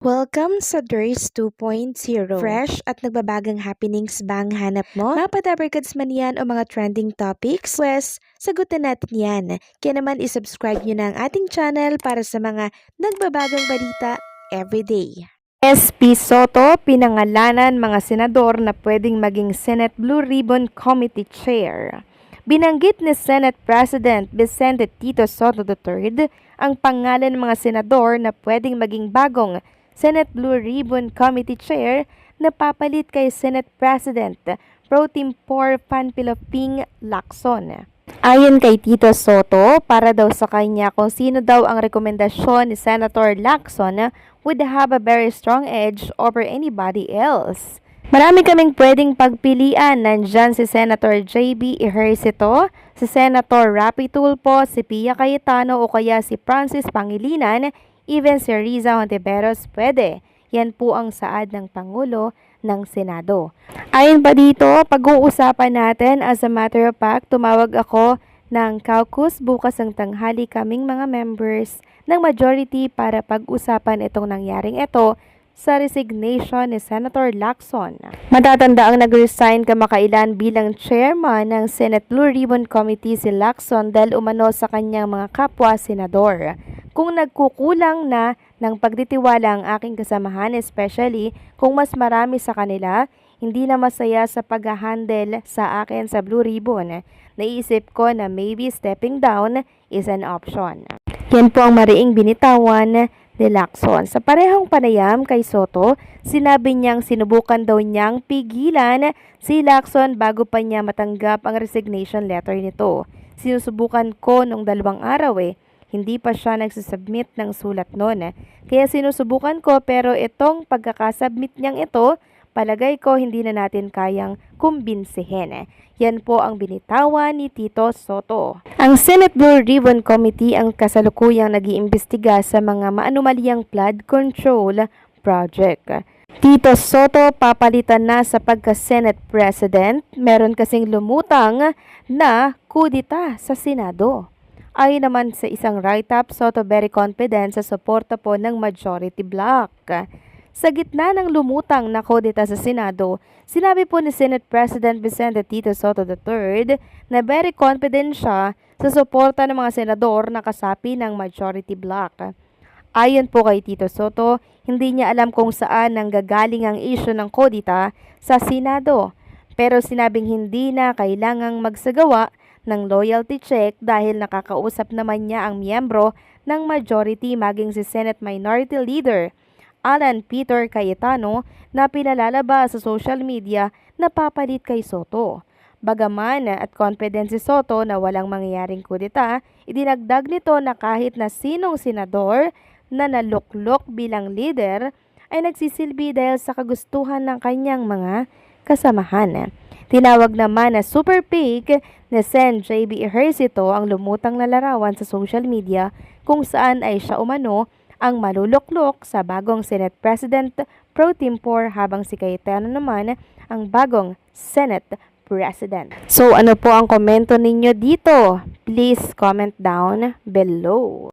Welcome sa DRS 2.0. Fresh at nagbabagang happenings ba ang hanap mo? Mapadabarkads man yan o mga trending topics? Pwes, sagutin natin yan. Kaya naman isubscribe nyo na ang ating channel para sa mga nagbabagang balita everyday. SP Soto, pinangalanan mga senador na pwedeng maging Senate Blue Ribbon Committee Chair. Binanggit ni Senate President Vicente Tito Soto III ang pangalan ng mga senador na pwedeng maging bagong Senate Blue Ribbon Committee Chair na papalit kay Senate President Pro Tempore Panfilo Ping Lacson. Ayon kay Tito Soto, para daw sa kanya kung sino daw ang rekomendasyon ni Senator Lacson would have a very strong edge over anybody else. Marami kaming pwedeng pagpilian. Nandyan si Senator J.B. Ejercito, si Senator Rapi Tulfo, si Pia Cayetano o kaya si Francis Pangilinan, even si Riza Hontiveros pwede. Yan po ang saad ng Pangulo ng Senado. Ayon pa dito, pag-uusapan natin, as a matter of fact, tumawag ako ng caucus bukas ng tanghali kaming mga members ng majority para pag-usapan itong nangyaring ito sa resignation ni Senator Lacson. Matatanda ang nag-resign kamakailan bilang chairman ng Senate Blue Ribbon Committee si Lacson dahil umano sa kanyang mga kapwa-senador. Kung nagkukulang na ng pagtitiwala ang aking kasamahan, especially kung mas marami sa kanila, hindi na masaya sa pag-handle sa akin sa Blue Ribbon. Naisip ko na maybe stepping down is an option. Yan po ang mariing binitawan ni Lacson. Sa parehong panayam kay Soto, sinabi niyang sinubukan daw niyang pigilan si Lacson bago pa niya matanggap ang resignation letter nito. Sinusubukan ko nung 2 araw hindi pa siya nagsisubmit ng sulat noon. Kaya sinusubukan ko pero itong pagkakasubmit niyang ito, palagay ko hindi na natin kayang kumbinsihin. Yan po ang binitawan ni Tito Soto. Ang Senate Blue Ribbon Committee ang kasalukuyang nag-iimbestiga sa mga maanumalyang flood control project. Tito Soto papalitan na sa pagka-Senate President. Meron kasing lumutang na kudita sa Senado. Ayon naman sa isang write-up, Soto very confident sa suporta po ng majority bloc. Sa gitna ng lumutang na kudita sa Senado, sinabi po ni Senate President Vicente Tito Soto III na very confident siya sa suporta ng mga senador na kasapi ng majority bloc. Ayon po kay Tito Soto, hindi niya alam kung saan nanggagaling ang issue ng kudita sa Senado. Pero sinabing hindi na kailangang magsagawa ng loyalty check dahil nakakausap naman niya ang miyembro ng majority maging si Senate Minority Leader Alan Peter Cayetano na pinalalabas sa social media na papalit kay Soto. Bagaman at confident si Soto na walang mangyayaring kudeta, idinagdag nito na kahit na sinong senador na naluklok bilang leader ay nagsisilbi dahil sa kagustuhan ng kanyang mga kasamahan. Tinawag naman na super fake na Sen J.B. Ejercito ang lumutang na larawan sa social media kung saan ay siya umano ang maluluklok sa bagong Senate President Pro Tempore habang si Cayetano naman ang bagong Senate President. So ano po ang komento ninyo dito? Please comment down below.